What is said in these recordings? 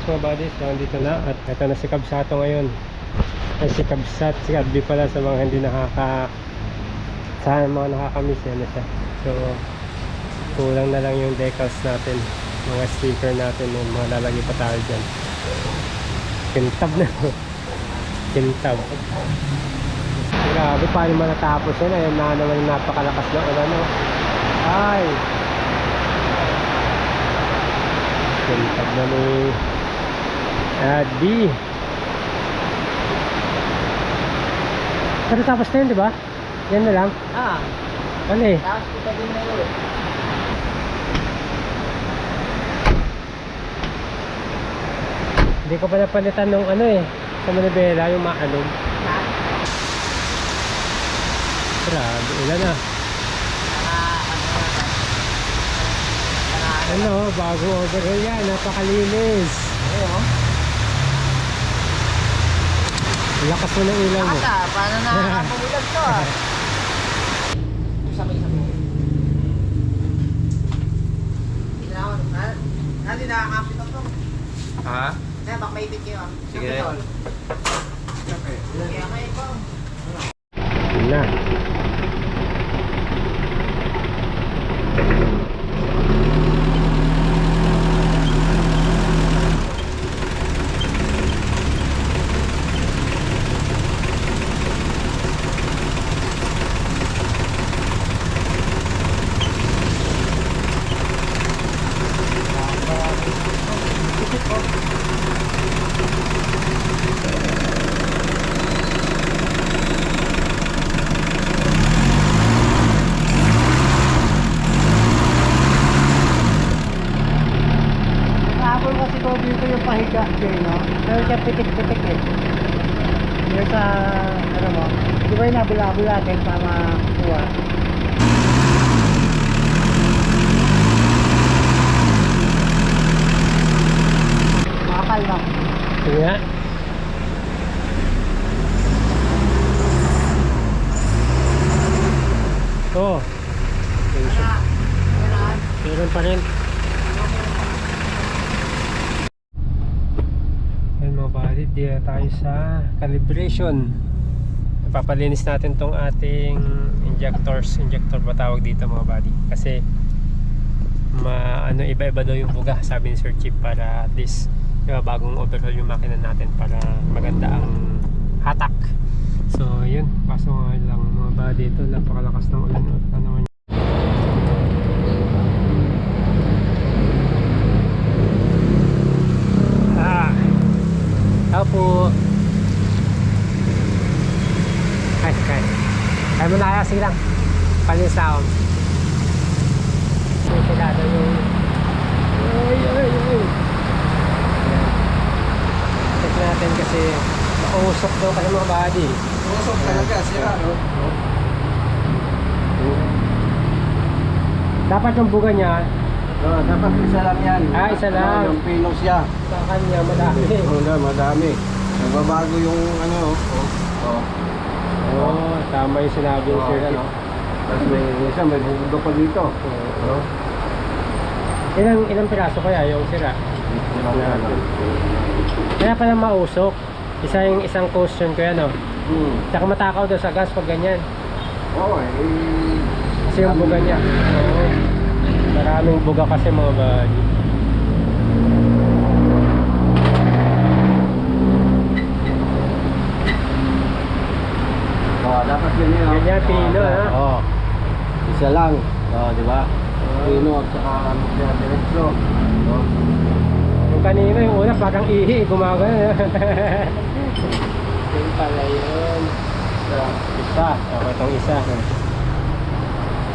mga buddies. So andito na at ito na si Kabsato ngayon. Ay si Kabsat, si Abby pala sa mga hindi sa mga nakakamiss yan na siya. So kulang na lang yung decals natin, mga sticker natin, yung mga lalagay pa tayo dyan. Kintab na. Kintab. Grabe, paano man natapos yan? Ayun na naman yung napakalakas na ulan, no? Ay! Kintab na ni Abby. Pero tapos na yun, di ba? Yan na lang. Ano eh? Tapos kita din na yun. Hindi ko pa napalitan nung ano eh, sa manibela, yung maalog. Grabe, ilan na. Ano, bago overhaul yan, napakalinis. Lakas mo ng ilaw mo. Paano nakakapulag to Sabi. Hindi nakakapit ako. Ha? Kaya bak may kayo. Sige. Kaya may ikaw. Yun na. Kahapon kasi ko dito yung pahiga kayo, no? Pero siya pitik-pitik eh. Yung sa, ano mo, di ba yung nabula-bula din para makuha? Makakal lang. Sige nga. Oo. Meron pa rin. Ayan mga buddy, di na tayo sa calibration. Ipapalinis natin tong ating injector ba tawag dito mga buddy, kasi iba-iba daw yung buga, sabi ni Sir Chief, para at least bagong overhaul yung makina natin para maganda ang hatak. So yun, kaso nga lang mga buddy, ito napakalakas ng ulan. Ano naman po. Kaya mo na, sige lang. Palinis na ako. Sigurado yung check natin kasi makausok daw kasi mga body. Usok talaga siya, no? Dapat yung buga niya, Dapat isa lang yan. isa lang. Yung pinos siya. sa kanya madami. Madami. Nagbabago yung ano. Tama yung sinabi ni Sir Chief. Tapos may buga pa dito. Ilang piraso kaya yung sira? Kaya pala mausok. Isang question ko yan, no? Tsaka matakaw daw sa gas pag ganyan. Oo Kasi yung buga niya. Maraming buga kasi mga buddy. Dapat yun yun. Ganyan, pino, ha? Oo. Isa lang. Di ba? Pino at saka diretso. Yung kanina, yung una parang ihi, gumagano. Yung pala yun. Isa. Okay, itong isa.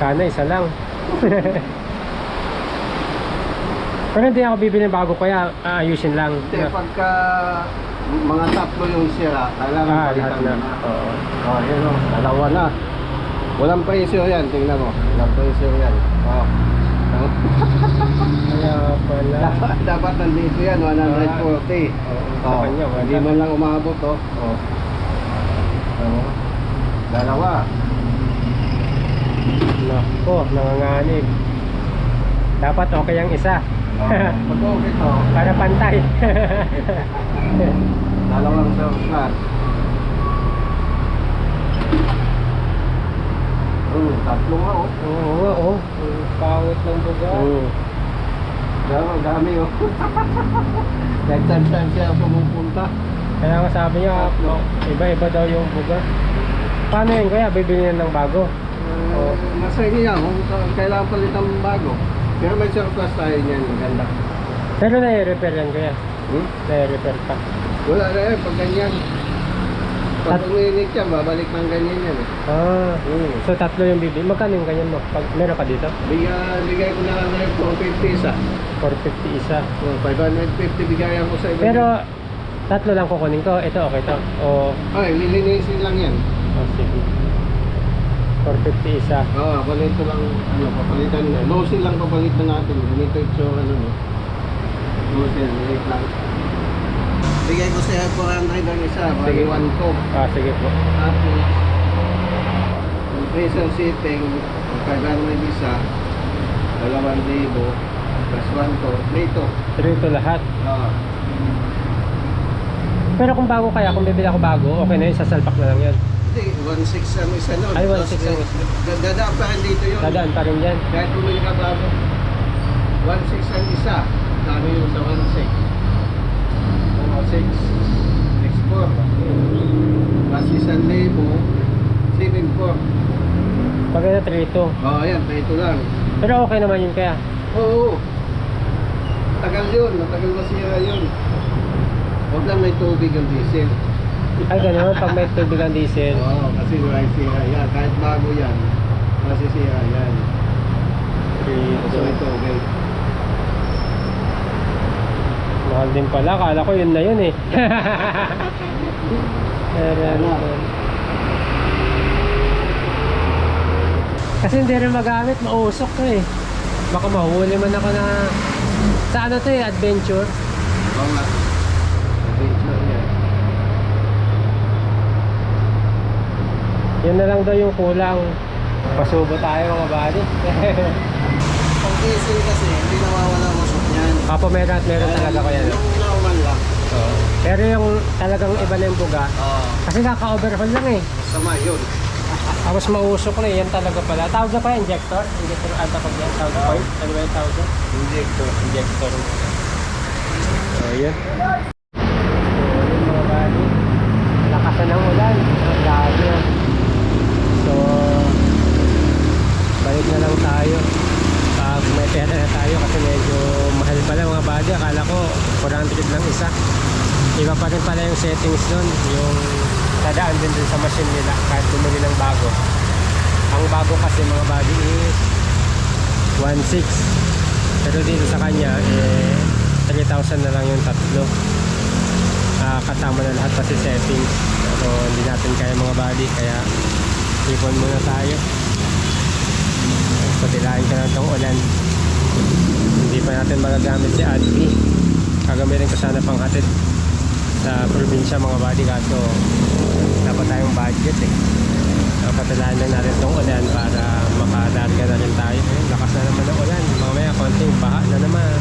Sana isa lang. Pero hindi ako bibili bago, kaya aayusin lang. Hindi, pagka mga tatlo yung sira, kailangan lahat palitan na. Oo. Yun o. Dalawa na. Walang presyo yan, tingnan mo. Walang presyo yan. Kaya pala. Dapat nandito yan, 140. Sa kanya, wala. Hindi man lang umabot, Dalawa. Nako, nanganganib. Dapat okay ang isa. Pag okay to, Para pantay. dalawang flat. Tatlo nga oh. Oo nga, oh. Ang pangit ng buga. Dami oh. Next time siya pumupunta. Kaya nga sabi niya, iba-iba daw yung buga. Paano yun kaya? Bibili na ng bago? Nasa inyo yan kung kailangan palitan ng bago. Pero may surplus tayo niyan, ganda. Pero nai-repair yan kaya? Nai-repair pa. Wala na yan, pag ganyan. Pag umiinit yan, babalik ng ganyan yan eh. So tatlo yung bibili. Magkano yung ganyan mo? Pag meron ka dito? Bigay ko na lang ngayon 450 isa. 450 isa. 550 bigayan ko sa iba. Pero tatlo lang kukunin ko. Ito okay to. O Ay, lilinisin lang yan. sige. 450 isa. Oo, palito lang, papalitan na. Losin lang papalitan natin. Ganito yung no. Losin, liit lang. Bigay ko siya 400 ang isa, Sige. 1 ko. Sige po. Tapos, yung freezer seating, 500 isa, 2,000, plus 1 ko, dito. 3 to lahat. Oo. Pero kung bago kaya, kung bibili ako bago, okay na yun, sasalpak na lang yan. Hindi, 1,600 ang isa nun. Ay, 1,600 ang isa. Dadaan pa rin dito yun. Dadaan pa rin yan. Kahit bumili ka bago. 1,600 ang isa. Kano yung sa 1,600. 6 export. Mas 1,000, 7,400. Pag na 3 to. Oo, yan, ito lang. Pero okay naman yun kaya. Oo. Tagal yun, matagal masira yun. Huwag lang may tubig ang diesel. Ay gano'n, pag may tubig ang diesel. Oo, kasi may sira yan. Kahit bago yan, masisira yan. So ito, okay. Mahal din pala, kala ko yun na yun eh. Kasi hindi rin magamit, mausok to eh. Baka mahuli man ako na... Sa ano to eh, adventure. Oo nga. Adventure yan. Yun na lang daw yung kulang. Pasubo tayo mga buddy. Pag diesel kasi, hindi nawawala ang usok niyan. Kapo meron at meron talaga ko yan. Yung normal lang. Pero yung talagang iba na yung buga. Oo. Kasi kaka-overhaul lang eh. Sama yun. Tapos mausok na yan talaga pala. Tawag na pa injector? Injector ang tapos yan. Tawag na point? Ano ba yung tawag na? Injector. Injector. So yun. So yun mga buddy. Lakasan ng ulan. Ang dami na. So balik na lang tayo. Pag may pera na tayo kasi medyo mahal pala mga buddy. Akala ko 400 lang isa. Iba pa rin pala yung settings nun. Yung dadaan din dun sa machine nila kahit bumili ng bago. Ang bago kasi mga buddy is 1,600. Pero dito sa kanya 3,000 na lang yung tatlo. Kasama na lahat pati settings. Pero hindi natin kaya mga buddy, kaya ipon muna tayo. Patilahin ka na itong ulan. Hindi pa natin magagamit si Adby. Gagamitin ko sana pang hatid sa probinsya mga buddy, kaso dapat tayong budget eh. Patilahin lang natin itong ulan para makadarga na rin tayo. Lakas na naman ng ulan. Mamaya konting baha na naman.